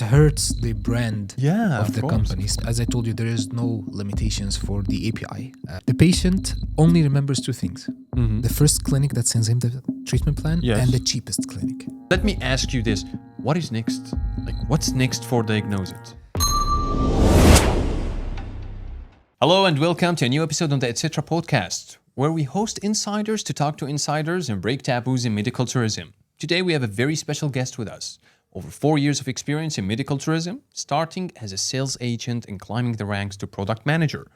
hurts the brand of the course. companies. As I told you, there is no limitations for the API. The patient only remembers two things: the first clinic that sends him the treatment plan Yes. and the cheapest clinic. Let me ask you this. What is next? Like, what's next for Diagnosit? Hello and welcome to a new episode on the Etc. podcast, where we host insiders to talk to insiders and break taboos in medical tourism. Today we have a very special guest with us. Over 4 years of experience in medical tourism, starting as a sales agent and climbing the ranks to product manager,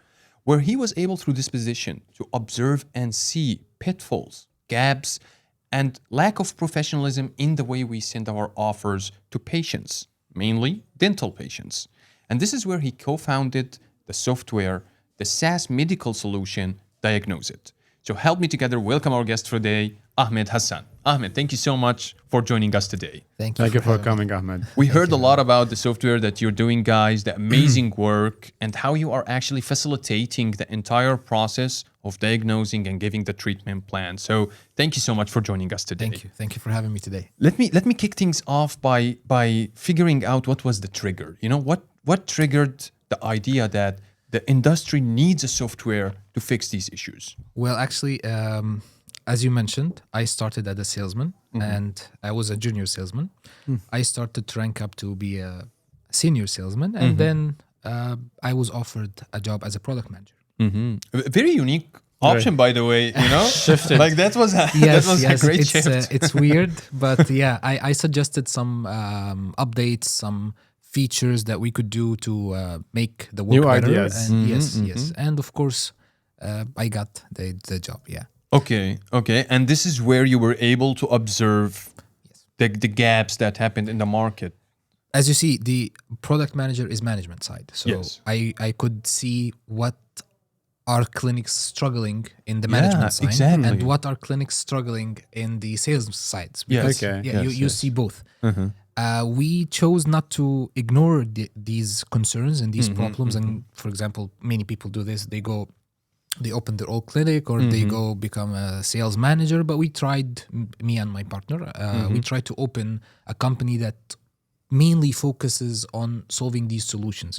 where he was able through this position to observe and see pitfalls, gaps, and lack of professionalism in the way we send our offers to patients, mainly dental patients. And this is where he co-founded the software, the SaaS medical solution, Diagnosit. So help me together welcome our guest for today, Ahmed Hasan. Ahmed, thank you so much for joining us today. Thank you. Thank you for coming, Ahmed. We heard a lot about the software that you're doing, guys, the amazing work, and how you are actually facilitating the entire process of diagnosing and giving the treatment plan. So thank you so much for joining us today. Thank you. Thank you for having me today. Let me kick things off by figuring out what was the trigger. You know, what triggered the idea that the industry needs a software to fix these issues? Well, actually, as you mentioned, I started as a salesman and I was a junior salesman. I started to rank up to be a senior salesman, and then I was offered a job as a product manager. A very unique option, by the way, you know? Shifted. Like that was a great it's, shift. it's weird, but yeah, I suggested some updates, some features that we could do to make the work New better. ideas. And yes. And of course, I got the job, yeah. Okay. And this is where you were able to observe the gaps that happened in the market. As you see, the product manager is management side. So Yes. I could see what are clinics struggling in the management side exactly. and what are clinics struggling in the sales sides. Yes. Okay. Yeah, Yes, you yes. see both. We chose not to ignore these concerns and these problems. And for example, many people do this. They open their own clinic or they go become a sales manager. But we tried, me and my partner, we tried to open a company that mainly focuses on solving these solutions.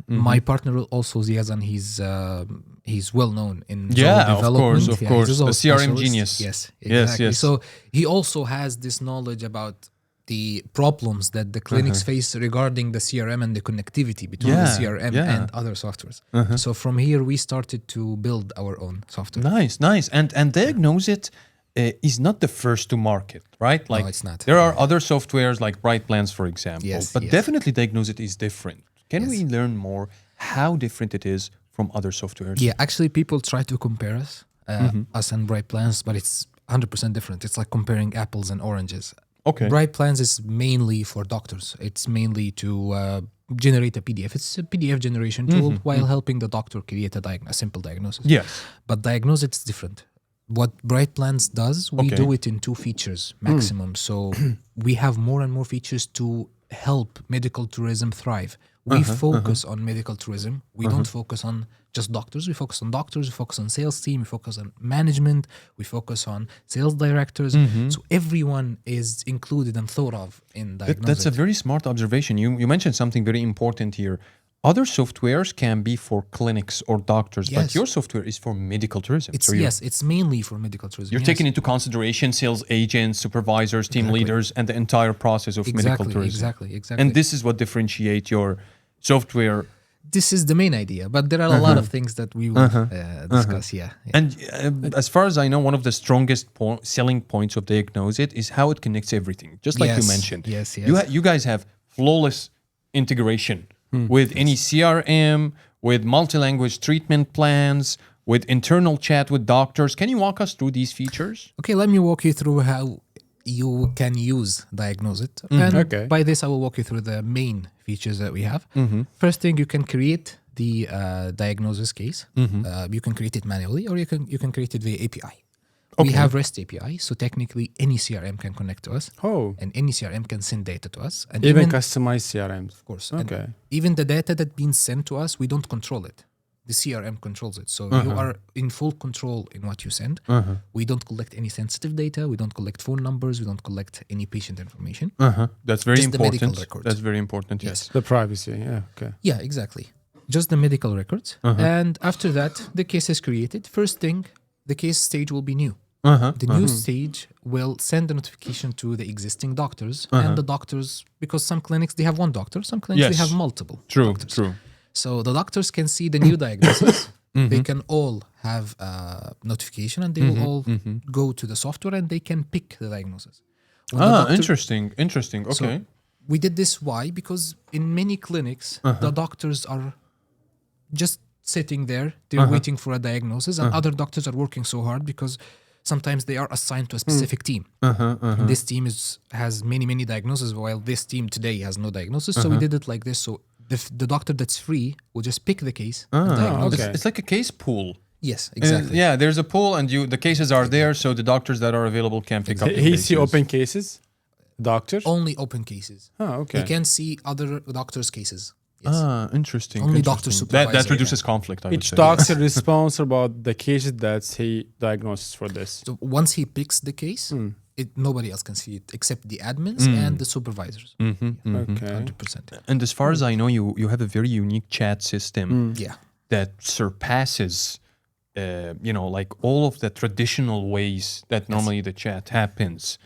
My partner also, Ziazan, he's well known in Yeah, Zoho of development. course. He's The a CRM specialist. genius. Yes, Yes, exactly. yes. So he also has this knowledge about the problems that the clinics face regarding the CRM and the connectivity between the CRM and other softwares. So from here, we started to build our own software. Nice. And Diagnosit is not the first to market, right? Like, it's not. There are other softwares like Bright Plans, for example. Yes, but yes. definitely Diagnosit is different. Can Yes. we learn more how different it is from other softwares? Yeah, actually, people try to compare us and Bright Plans, but it's 100% different. It's like comparing apples and oranges. Okay. Bright Plans is mainly for doctors. It's mainly to generate a PDF. It's a PDF generation tool while helping the doctor create a simple diagnosis. Yes. But Diagnosit is different. What Bright Plans does, we Okay. do it in 2 features maximum. So we have more and more features to help medical tourism thrive. We focus on medical tourism. We don't focus on just doctors. We focus on doctors. We focus on sales team. We focus on management. We focus on sales directors. So everyone is included and thought of in Diagnosit. That's a very smart observation. You mentioned something very important here. Other softwares can be for clinics or doctors, but Yes. your software is for medical tourism. It's So you're- it's mainly for medical tourism. You're yes. taking into consideration sales agents, supervisors, team leaders, and the entire process of medical tourism. Exactly. And this is what differentiates your software. This is the main idea, but there are a lot of things that we will discuss. Yeah. And as far as I know, one of the strongest selling points of Diagnosit is how it connects everything. Just like you Yes, mentioned. yes. You guys have flawless integration with any CRM, with multi-language treatment plans, with internal chat with doctors. Can you walk us through these features? Okay, let me walk you through how you can use Diagnosit. And Okay. by this, I will walk you through the main features that we have. First thing, you can create the diagnosis case. You can create it manually, or you can create it via API. We have REST API, so technically any CRM can connect to us, Oh, and any CRM can send data to us. And even customized CRMs. of course, Okay. and even the data that's being sent to us, we don't control it. the CRM controls it. So you are in full control in what you send. We don't collect any sensitive data. We don't collect phone numbers. We don't collect any patient information. That's very Just the medical important. records. That's very important. Yes. The privacy. Yeah. Okay. Yeah, exactly. Just the medical records. And after that, the case is created. First thing, the case stage will be new. The new stage will send a notification to the existing doctors and the doctors, because some clinics, they have one doctor, some clinics, they have multiple doctors. True. So the doctors can see the new diagnosis. They can all have a notification and they will all go to the software and they can pick the diagnosis. When the doctor- Interesting. Okay. So we did this why? Because in many clinics, the doctors are just sitting there, they're waiting for a diagnosis, and other doctors are working so hard because sometimes they are assigned to a specific team. This team has many diagnoses, while this team today has no diagnosis. So we did it like this. So the doctor that's free will just pick the case and diagnose. okay. It's like a case pool. Yes, exactly. Yeah, there's a pool, and the cases are there, so the doctors that are available can pick up. the He see cases. open cases. Doctor. Only open cases. Okay. He can see other doctors' cases. Yes. Interesting. Only doctor interesting. supervisor, That reduces conflict. I would Each say. doctor responsible about the cases that he diagnoses for this. So once he picks the case, nobody else can see it except the admins and the supervisors. Okay. 100%. And as far as I know, you have a very unique chat system Yeah. that surpasses, like all of the traditional ways that normally the chat happens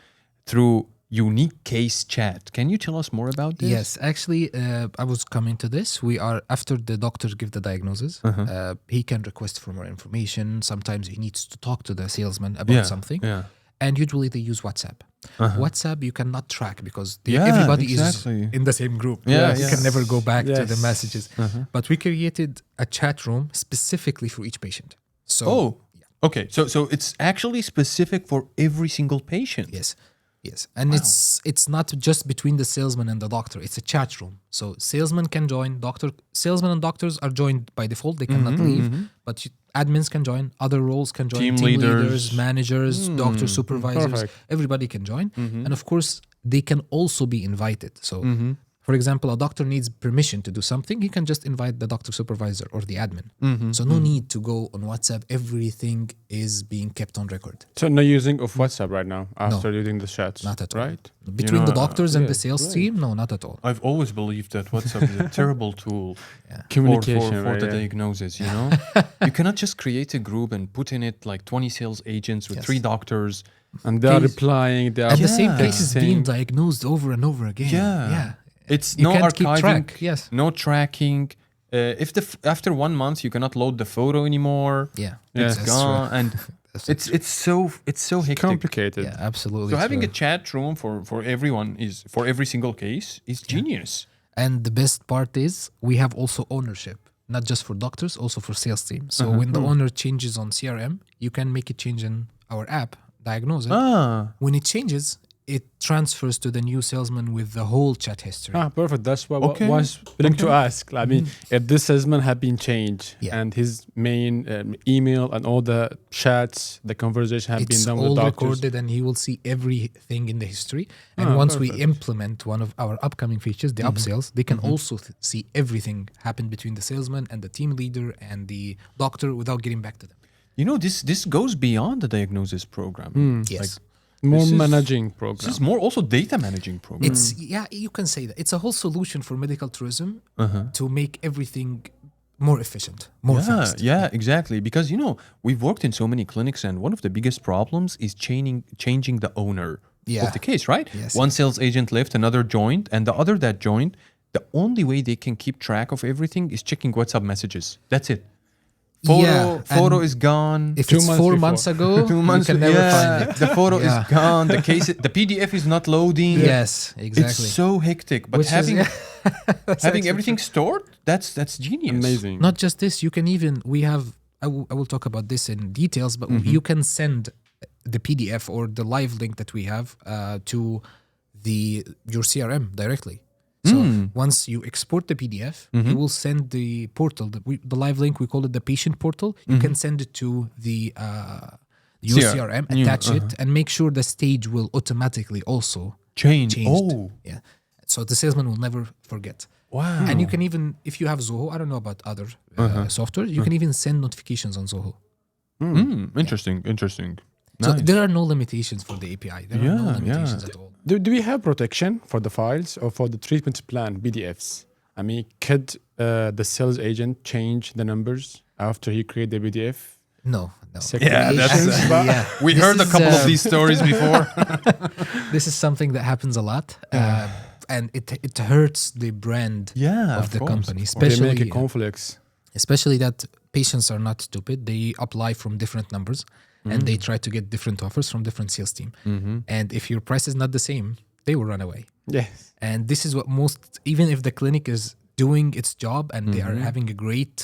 through unique case chat. Can you tell us more about this? Yes, actually, I was coming to this. We are, after the doctor give the diagnosis, he can request for more information. Sometimes he needs to talk to the salesman about something. Yeah. And usually they use WhatsApp. WhatsApp you cannot track because Yeah, everybody exactly. is in the same group. Yeah, You yes. can never go back to the Yes. messages. But we created a chat room specifically for each patient. So Oh, okay. So it's actually specific for every single patient. Yes, and it's not just between the salesman and the doctor. It's a chat room. So salesman can join. Salesmen and doctors are joined by default. They cannot leave. But admins can join. Other roles can join. Team leaders. managers, doctor supervisors. Perfect. Everybody can join. And of course, they can also be invited. So, for example, a doctor needs permission to do something. He can just invite the doctor supervisor or the admin. So no need to go on WhatsApp. Everything is being kept on record. So no using of WhatsApp right now after using the chats. Not at all. Right. Between the doctors and yeah, the sales great. team, no, not at all. I've always believed that WhatsApp is a terrible tool Communication. for right, the yeah. diagnosis, You cannot just create a group and put in it like 20 sales agents with 3 doctors. And they are Case- replying. They are And the same Yeah. case is being texting. diagnosed over and over again. Yeah. It's You no can't keep archiving, track, yes. no tracking. If after 1 month you cannot load the photo anymore, Yeah. it's That's gone, true. and it's so hectic. Complicated. Yeah, absolutely. So having a true. chat room for everyone is for every single case is genius. And the best part is we have also ownership, not just for doctors, also for sales team. So when the owner changes on CRM, you can make it change in our app, Diagnosit. When it changes, it transfers to the new salesman with the whole chat history. Perfect. That's what Okay. I was willing to ask. I mean, if this salesman had been changed Yeah. and his main email and all the chats, the conversation had been It's done all with doctors. recorded and he will see everything in the history. And once we implement one of our upcoming features, the upsells, they can also see everything happen between the salesman and the team leader and the doctor without getting back to them. This goes beyond the diagnosis program. Yes. More This is- managing This program. is more also data managing program. It's you can say that. It's a whole solution for medical tourism to make everything more efficient, more fast. Yeah, exactly. Because we've worked in so many clinics, and one of the biggest problems is changing the owner Yeah. of the case. Right? Yes. One sales agent left, another joined, and the other that joined. The only way they can keep track of everything is checking WhatsApp messages. That's it. Photo and is gone. If 2 it's months 4 before. months ago, 2 months, you can never yeah, find it. the photo Yeah. is gone. The PDF is not loading. Yes, exactly. It's so hectic. But Which is- having That's having actually everything stored, that's genius. Amazing. Not just this, you can even, I will talk about this in details, but you can send the PDF or the live link that we have to your CRM directly. So once you export the PDF, you will send the portal, the live link, we call it the patient portal. You can send it to your CRM, attach it, and make sure the stage will automatically also Change. changed. Oh, Yeah. So the salesman will never forget. Wow. And you can even, if you have Zoho, I don't know about other software, you can even send notifications on Zoho. Interesting. So Nice. there are no limitations for the API. There are no limitations at all. Do we have protection for the files or for the treatment plan PDFs? I mean, could the sales agent change the numbers after he create the PDF? No. Yeah, that's we This heard a is, couple of these stories before. This is something that happens a lot, and it hurts the brand of the company, They make a conflicts. especially that patients are not stupid. They apply from different numbers, and they try to get different offers from different sales team. And if your price is not the same, they will run away. Yes. And this is what even if the clinic is doing its job and they are having a great,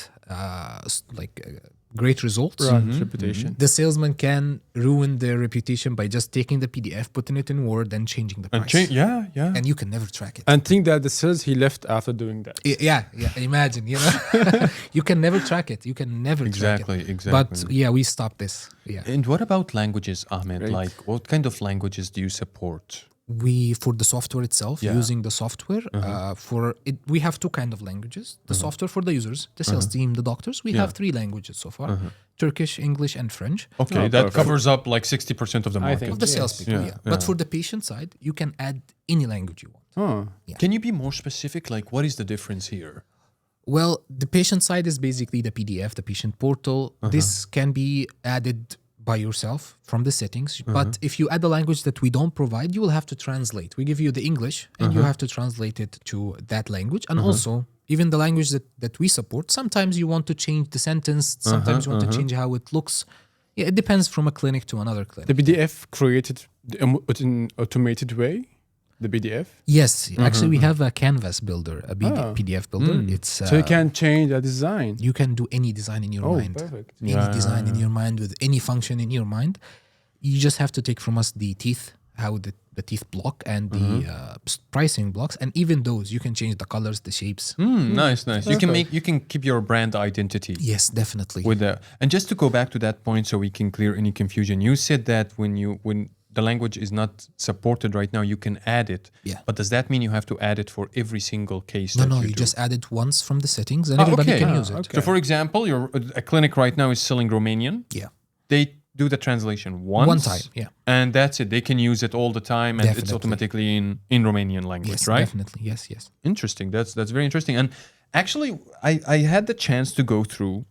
great results, Reputation. the salesman can ruin their reputation by just taking the PDF, putting it in Word, and changing the price. And you can never track it. And think that the sales he left after doing that. Yeah. Imagine, you can never track it. You can never track it. Exactly. But yeah, we stopped this. Yeah. And what about languages, Ahmed? Great. Like, what kind of languages do you support? We, for the software itself, using the software, we have two kind of languages. The software for the users, the sales team, the doctors. We have 3 languages so far: Turkish, English, and French. Okay, that covers up like 60% of the market. think. Of the Yes. salespeople, But for the patient side, you can add any language you want. Oh. Can you be more specific? Like, what is the difference here? Well, the patient side is basically the PDF, the patient portal. This can be added by yourself from the settings. But if you add a language that we don't provide, you will have to translate. We give you the English and you have to translate it to that language. And also, even the language that we support, sometimes you want to change the sentence, sometimes you want to change how it looks. Yeah, it depends from a clinic to another clinic. The PDF created in automated way. The PDF. Yes, actually, we have a canvas builder, a PDF builder. It's So you can change the design. you can do any design in your mind. Perfect. Any design in your mind with any function in your mind. You just have to take from us the teeth, how the teeth block, and the pricing blocks, and even those you can change the colors, the shapes. Nice. You can keep your brand identity. Yes, definitely. With and just to go back to that point, so we can clear any confusion. You said that when the language is not supported right now, you can add it. Yeah. But does that mean you have to add it for every single case? No, you you do? just add it once from the settings, and everybody can use it. okay. So, for example, a clinic right now is selling Romanian. Yeah, They do the translation once. one time. Yeah, And that's it. They can use it all the time, and it's Definitely. automatically in Romanian language, yes, right? definitely. Yes. Interesting. That's very interesting. And actually, I had the chance to go through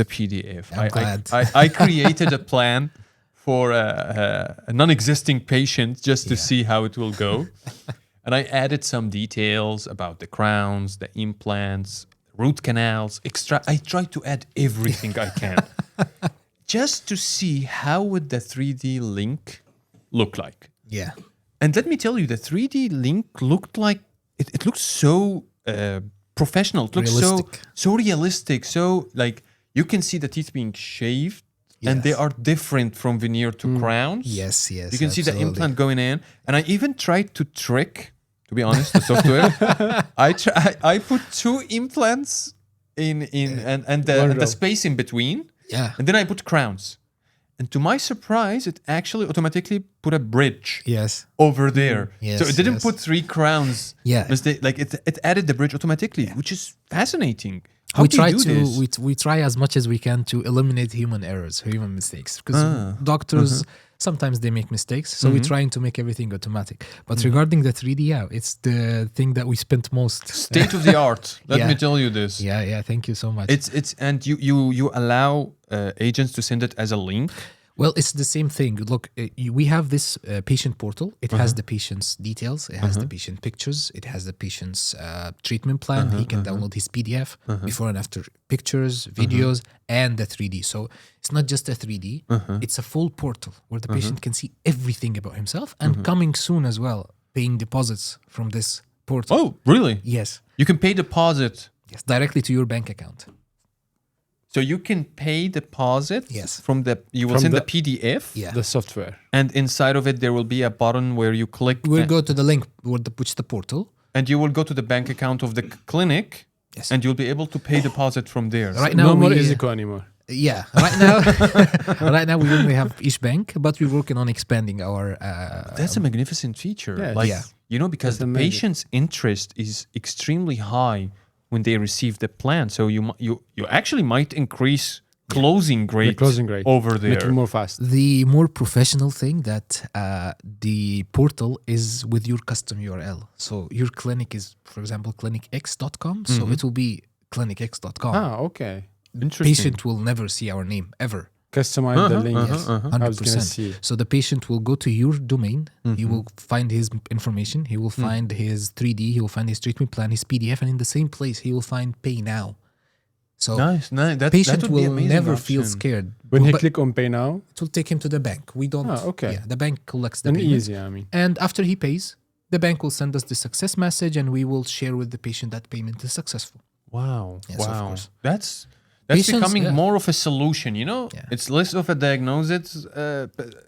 the PDF. I'm glad. I created a plan for a non-existing patient just to see how it will go. And I added some details about the crowns, the implants, root canals, extra. I tried to add everything I can just to see how would the 3D link look like. Yeah. And let me tell you, the 3D link looked like, it looked so professional. It looked Realistic. so realistic. So like you can see the teeth being shaved. And they Yes. are different from veneer to crowns. Yes. You can see the absolutely. implant going in. And I even tried to trick, to be honest, the software. I put 2 implants in and the space in between. Yeah. And then I put crowns. And to my surprise, it actually automatically put a bridge Yes. over there. Yes, So it didn't yes. put 3 crowns. Yeah. Like it added the bridge automatically, which is fascinating. How we do you try do to this? we try as much as we can to eliminate human errors, human mistakes, because doctors sometimes they make mistakes, so we're trying to make everything automatic. But regarding the 3D, it's the thing that we spent most. State of the art. Let Yeah. me tell you this. Yeah, thank you so much. It's and you allow agents to send it as a link. Well, it's the same thing. Look, we have this patient portal. It has the patient's details. It has the patient pictures. It has the patient's treatment plan. He can download his PDF, before and after pictures, videos, and the 3D. So it's not just a 3D. It's a full portal where the patient can see everything about himself. And coming soon as well, paying deposits from this portal. Oh, really? Yes. You can pay deposit. Yes, directly to your bank account. So you can pay deposit. Yes. From you will From send the the- PDF. Yeah. The software. And inside of it there will be a button where you click. We'll go to the link, which the portal. And you will go to the bank account of the clinic. Yes. And you'll be able to pay deposit from there. Right now, No more we, Isico anymore. Yeah, right now we only have each bank, but we're working on expanding our. That's a magnificent feature. Yeah, Like yeah. because That's the amazing. patient's interest is extremely high when they receive the plan. So you actually might increase closing rate, over there. Make it more fast. The more professional thing that the portal is with your custom URL. So your clinic is, for example, clinicx.com. So it will be clinicx.com. Okay. Interesting. Patient will never see our name ever. Customize the link. I was gonna 100%. see. So the patient will go to your domain. He will find his information. He will find his 3D. He will find his treatment plan, his PDF, and in the same place he will find Pay Now. So Nice. That patient would be will amazing never option. feel scared. When he But click on pay now, it will take him to the bank. We don't. okay. Yeah, the bank collects the then payment. easy, I mean. And after he pays, the bank will send us the success message, and we will share with the patient that payment is successful. Wow. Yes, of wow. course. That's Patients, becoming yeah. more of a solution, Yeah. It's less of a Diagnosit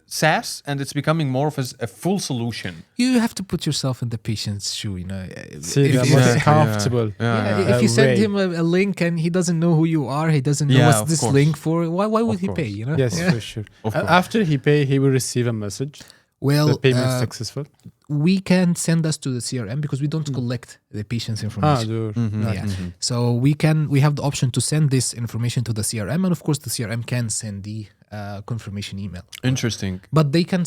SaaS, and it's becoming more of a full solution. You have to put yourself in the patient's shoe. See, If they're you- most Exactly, comfortable. Yeah, if you send him a link and he doesn't know who you are, he doesn't know Yeah, what's of this course. link for. Why would Of he pay? course. Yes, Yeah. for sure. Of course. After he pay, he will receive a message. Well, The payment is successful. we can send us to the CRM because we don't collect the patient's information. Dude. Yeah. So we have the option to send this information to the CRM, and of course the CRM can send the confirmation email. Interesting. But they can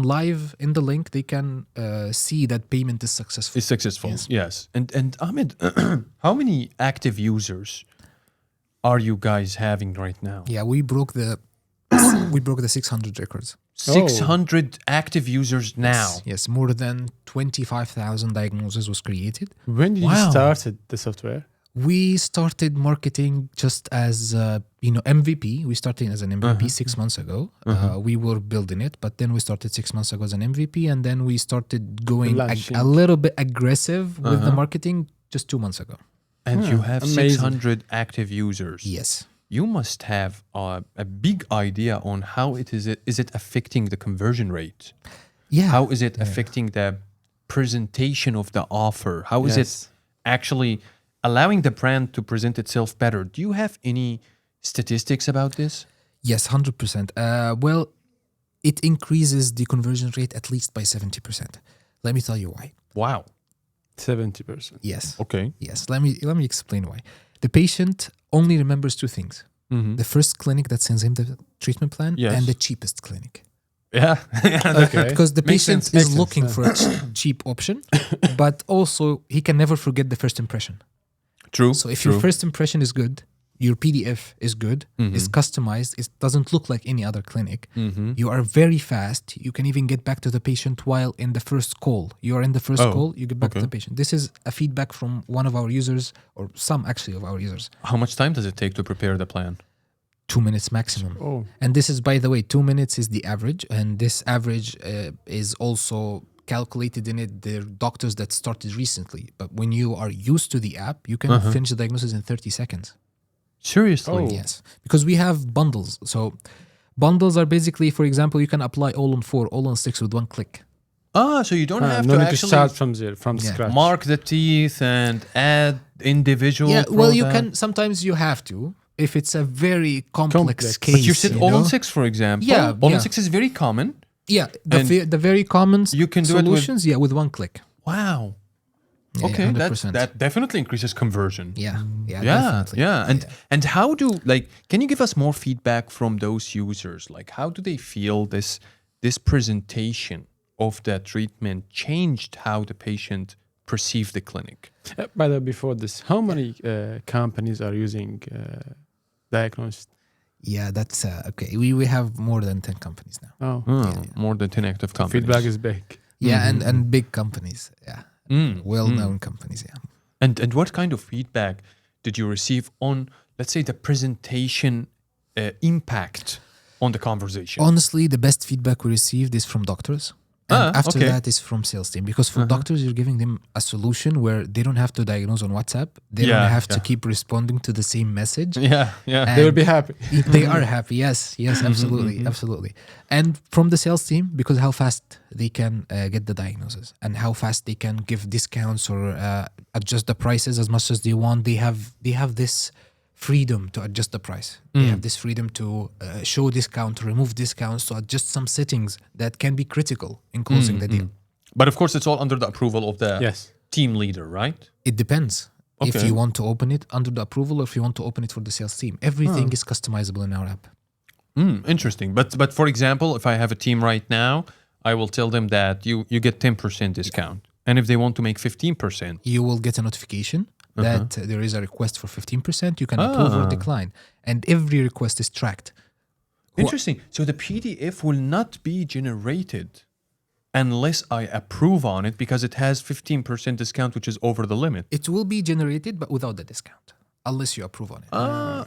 live in the link. They can see that payment is successful. It's successful. Yes. Yes. And Ahmed, how many active users are you guys having right now? Yeah, we broke the 600 records. 600 active users now. Yes, more than 25,000 diagnoses was created. When did you Wow. start the software? We started marketing just as MVP. We started as an MVP 6 months ago. We were building it, but then we started 6 months ago as an MVP, and then we started going Launching. a little bit aggressive with the marketing just 2 months ago. And you have amazing. 600 active users. Yes. You must have a big idea on how is it affecting the conversion rate? Yeah. How is it affecting the presentation of the offer? How is Yes. it actually allowing the brand to present itself better? Do you have any statistics about this? Yes, 100%. Well, it increases the conversion rate at least by 70%. Let me tell you why. Wow. 70%. Yes. Okay. Yes. Let me explain why. The patient only remembers two things: the first clinic that sends him the treatment plan Yes. and the cheapest clinic. Yeah. Okay. Because the Makes patient sense, is makes sense, looking yeah. for a cheap option, but also he can never forget the first impression. True. So if true. your first impression is good, your PDF is good, is customized, it doesn't look like any other clinic, you are very fast, you can even get back to the patient while in the first call. You are in the first call, you get back to the patient. This is a feedback from one of our users, or some actually of our users. How much time does it take to prepare the plan? 2 minutes maximum. Oh. And this is, by the way, 2 minutes is the average, and this average is also calculated in it the doctors that started recently. But when you are used to the app, you can finish the diagnosis in 30 seconds. Seriously? Oh. Yes, because we have bundles. So bundles are basically, for example, you can apply all on 4, all on 6 with one click. So you don't have no to need to actually start from zero, from Yeah. scratch. mark the teeth and add individual Yeah, well, you product. can, sometimes you have to, if it's a very complex Complex. case. But you said all know? on 6, for example. Yeah, All yeah. on 6 is very common. Yeah, And the very common you can do it with- solutions, with one click. Wow. Yeah, Okay, 100%. that definitely increases conversion. Yeah, Yeah, definitely. yeah. And how do, can you give us more feedback from those users? Like, how do they feel this presentation of the treatment changed how the patient perceived the clinic? By the way, before this, how many companies are using Diagnosit? Yeah, that's okay. We have more than 10 companies now. Oh, More than 10 active companies. feedback is big. Yeah, and big companies. Yeah, well-known companies. Yeah. And what kind of feedback did you receive on, let's say, the presentation impact on the conversation? Honestly, the best feedback we received is from doctors. And after okay. that is from sales team. Because for doctors, you're giving them a solution where they don't have to diagnose on WhatsApp. They Yeah, don't have to yeah. keep responding to the same message. Yeah. They will be happy. They are happy. Yes, absolutely, absolutely. And from the sales team, because how fast they can get the diagnosis and how fast they can give discounts or adjust the prices as much as they want. They have this freedom to adjust the price. They have this freedom to show discount, to remove discounts, to adjust some settings that can be critical in closing the deal. But of course, it's all under the approval of the Yes. team leader, right? It depends. If Okay. you want to open it under the approval or if you want to open it for the sales team. Everything is customizable in our app. Interesting. But for example, if I have a team right now, I will tell them that you get 10% discount. And if they want to make 15%, You will get a notification that there is a request for 15%. You can approve or decline. And every request is tracked. interesting. So the PDF will not be generated unless I approve on it because it has 15% discount, which is over the limit. It will be generated, but without the discount, unless you approve on it.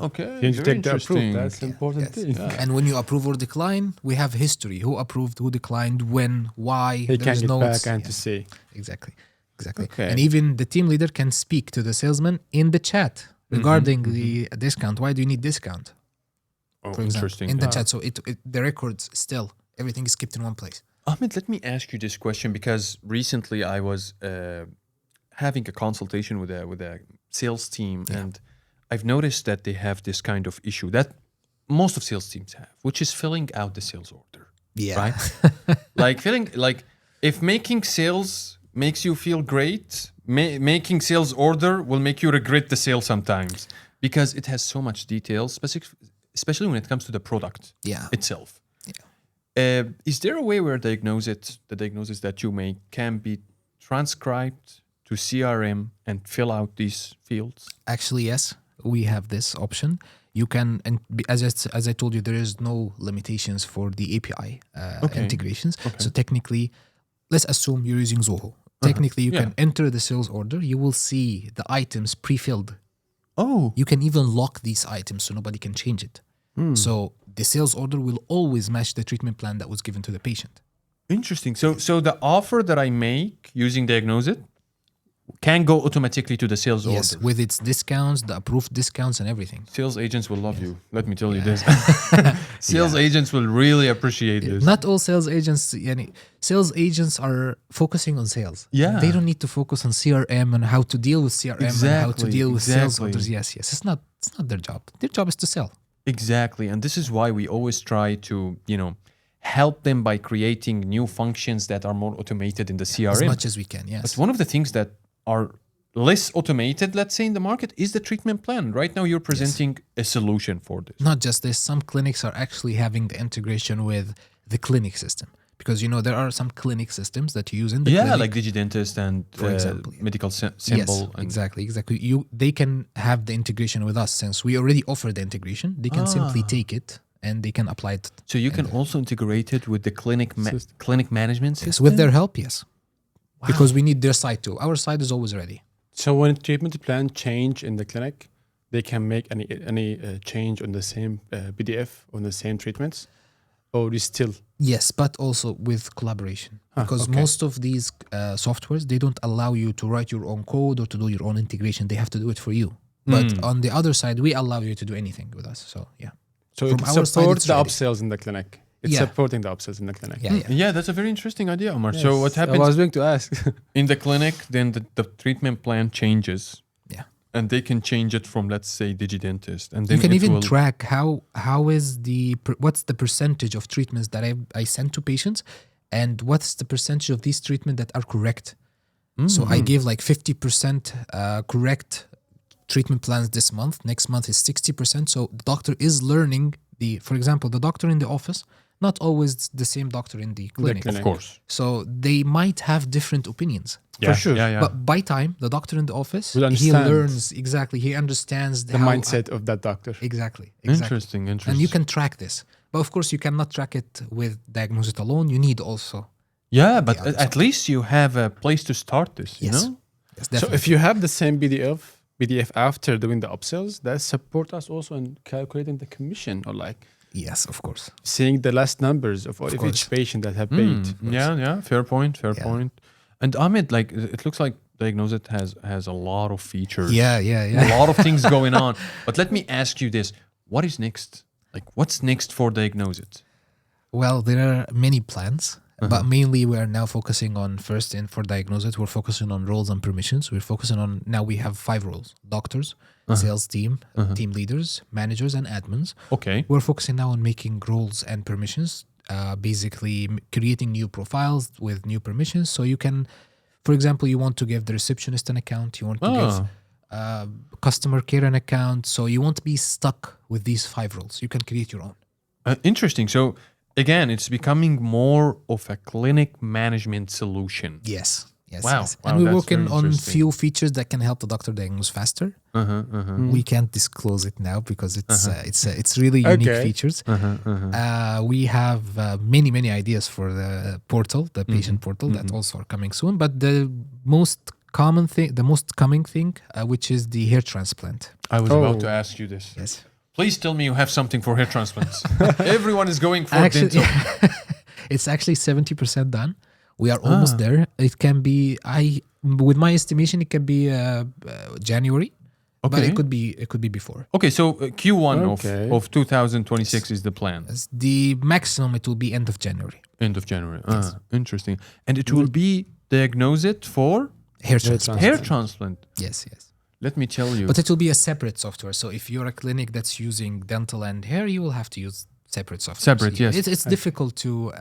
Okay. You need to Very take the approve. interesting. That's the important thing. And when you approve or decline, we have history. Who approved, who declined, when, why. They can There's get notes. back and to see. Exactly. Okay. And even the team leader can speak to the salesman in the chat regarding the discount. Why do you need discount? Oh, For example, interesting. in the chat. So the records still, everything is kept in one place. Ahmed, let me ask you this question because recently I was having a consultation with a sales team, and I've noticed that they have this kind of issue that most of sales teams have, which is filling out the sales order. Yeah. Right? like if making sales makes you feel great, making sales order will make you regret the sale sometimes because it has so much detail, especially when it comes to the product itself. Is there a way where the diagnosis that you make can be transcribed to CRM and fill out these fields? Actually, yes, we have this option. You can, and as I told you, there is no limitations for the API integrations. So technically, let's assume you're using Zoho. Technically, you can enter the sales order. You will see the items pre-filled. Oh, You can even lock these items so nobody can change it. So the sales order will always match the treatment plan that was given to the patient. interesting. So the offer that I make using Diagnosit can go automatically to the sales Yes, order. with its discounts, the approved discounts and everything. Sales agents will love you. Let me tell you this. Sales agents will really appreciate this. Not all sales agents, sales agents are focusing on sales. Yeah. They don't need to focus on CRM and how to deal with CRM and how to deal with sales exactly. orders. Yes. It's not their job. Their job is to sell. Exactly. And this is why we always try to, help them by creating new functions that are more automated in the CRM. As much as we can, yes. But one of the things that are less automated, let's say, in the market is the treatment plan. Right now, you're presenting a solution for this. Not just this, some clinics are actually having the integration with the clinic system. Because, there are some clinic systems that you use in the clinic. Like DigiDentist and For example, Medical Symbol. Yes, and exactly. They can have the integration with us since we already offer the integration. They can simply take it and they can apply it. So you can also integrate it with the clinic management system? With their help, yes. Because we need their side too. Our side is always ready. So when treatment plan change in the clinic, they can make any change on the same PDF on the same treatments, or is still Yes, but also with collaboration. Because most of these softwares, they don't allow you to write your own code or to do your own integration. They have to do it for you. But on the other side, we allow you to do anything with us. So, yeah. so From it our side, supports it's the ready. upsells in the clinic. It's Yeah. supporting the upsells in the clinic. Yeah. Yeah, that's a very interesting idea, Omar. So what I happens was going to ask. in the clinic, then the treatment plan changes. Yeah. And they can change it from, let's say, DigiDentist. And then You can it even will, track what's the percentage of treatments that I send to patients and what's the percentage of these treatments that are correct. So I give like 50% correct treatment plans this month. Next month is 60%. So the doctor is learning for example, the doctor in the office, not always the same doctor in the clinic. of course. So they might have different opinions. Yeah, sure. Yeah. But by time, the doctor in the office, Will he understand learns exactly. He understands the mindset of that doctor. Exactly. Interesting. And you can track this. But of course, you cannot track it with Diagnosit alone. You need also. Yeah, but other at least you have a place to start this, Yes. you know? Yes, So definitely. if you have the same PDF after doing the upsells, that support us also in calculating the commission or like Yes, of course. seeing the last numbers of course. each patient that have paid. Yeah. Fair point. And Ahmed, like, it looks like Diagnosit has a lot of features. Yeah. A lot of things going on. But let me ask you this. What is next? Like, what's next for Diagnosit? Well, there are many plans, but mainly we are now focusing on for Diagnosit, we're focusing on roles and permissions. We're focusing on, now we have 5 roles: doctors, sales team, team leaders, managers, and admins. Okay. We're focusing now on making roles and permissions basically creating new profiles with new permissions. So you can, for example, you want to give the receptionist an account, you want to give customer care an account. So you won't be stuck with these 5 roles. You can create your own. Interesting. So again, it's becoming more of a clinic management solution. Yes. Wow. And we're That's working very on interesting. few features that can help the doctor diagnose faster. We can't disclose it now because it's really unique features. We have many ideas for the portal, the patient portal, that also are coming soon. But the most common thing, which is the hair transplant. I was about to ask you this. Yes. Please tell me you have something for hair transplants. Everyone is going for dental. It's actually 70% done. We are almost there. It can be, with my estimation, it can be January, but it could be before. Okay, so Q1 of 2026 is the plan. The maximum it will be end of January. End of January. Interesting. And it will be Diagnosit for Hair transplant. hair transplant. Yes. Let me tell you. But it will be a separate software. So if you're a clinic that's using dental and hair, you will have to use separate software. Separate, yes. It's difficult to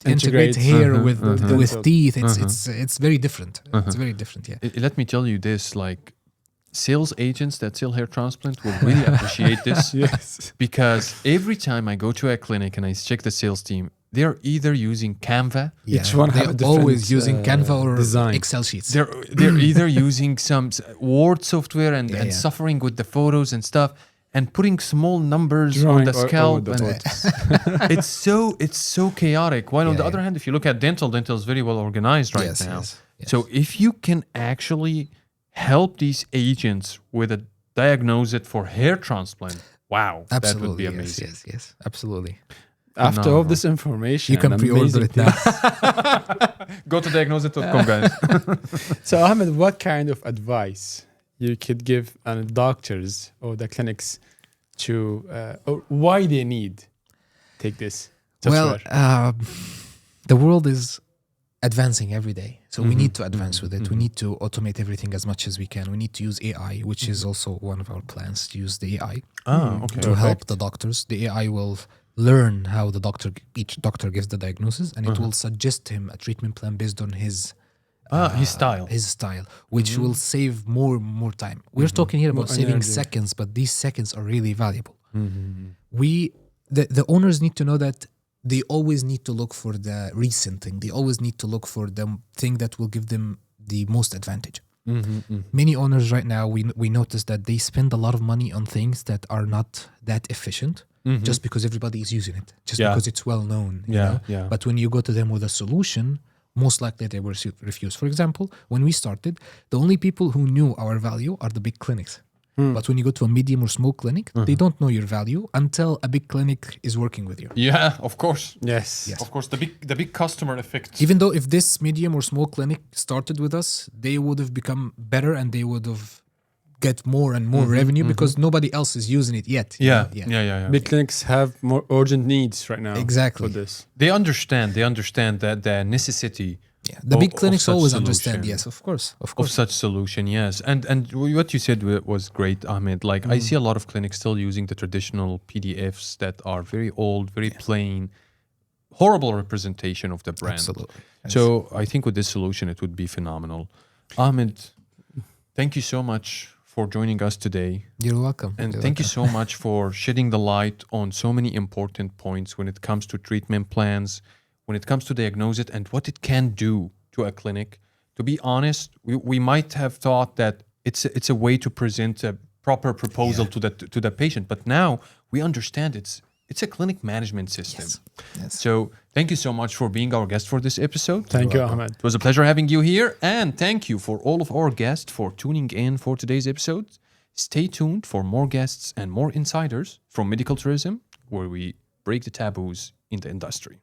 integrate hair with teeth. It's very different. It's very different, yeah. Let me tell you this, like sales agents that sell hair transplant will really appreciate this. Yes. Because every time I go to a clinic and I check the sales team, they're either using Canva. Each one have a different, always using Canva or design. Excel sheets. They're either using some Word software and suffering with the photos and stuff and putting small numbers on the scalp. It's so chaotic. While on the other hand, if you look at dental is very well organized right now. Yes. So if you can actually help these agents with a Diagnosit for hair transplant, wow, Absolutely, that would be amazing. Yes, absolutely. After all this information, You can pre-order it now. Go to diagnosit.com, guys. So, Ahmed, what kind of advice you could give doctors or the clinics to, or why they need take this software? Well, the world is advancing every day. So we need to advance with it. We need to automate everything as much as we can. We need to use AI, which is also one of our plans, to use the AI to help the doctors. The AI will learn how each doctor gives the diagnosis, and it will suggest him a treatment plan based on his style, which will save more time. We're talking here about saving seconds, but these seconds are really valuable. The owners need to know that they always need to look for the recent thing. They always need to look for the thing that will give them the most advantage. Many owners right now, we notice that they spend a lot of money on things that are not that efficient, just because everybody is using it, just because it's well known. You know? But when you go to them with a solution, most likely they will refuse. For example, when we started, the only people who knew our value are the big clinics. But when you go to a medium or small clinic, they don't know your value until a big clinic is working with you. Yeah, of course. Yes. Of course, the big customer effect. Even though if this medium or small clinic started with us, they would have become better and they would have get more and more revenue because nobody else is using it yet. Yeah. Big clinics have more urgent needs right now. Exactly. For this. They understand that the necessity. Yeah. The big clinics such always solution. understand. Yes, of course. Of such solution, yes. And what you said was great, Ahmed. Like I see a lot of clinics still using the traditional PDFs that are very old, very plain, horrible representation of the brand. Absolutely. Yes. So I think with this solution, it would be phenomenal. Ahmed, thank you so much for joining us today. You're welcome. And thank you so much for shedding the light on so many important points when it comes to treatment plans, when it comes to Diagnosit and what it can do to a clinic. To be honest, we might have thought that it's a way to present a proper proposal to the patient, but now we understand it's a clinic management system. Yes. So thank you so much for being our guest for this episode. Thank you, Ahmed. It was a pleasure having you here, and thank you for all of our guests for tuning in for today's episode. Stay tuned for more guests and more insiders from medical tourism, where we break the taboos in the industry.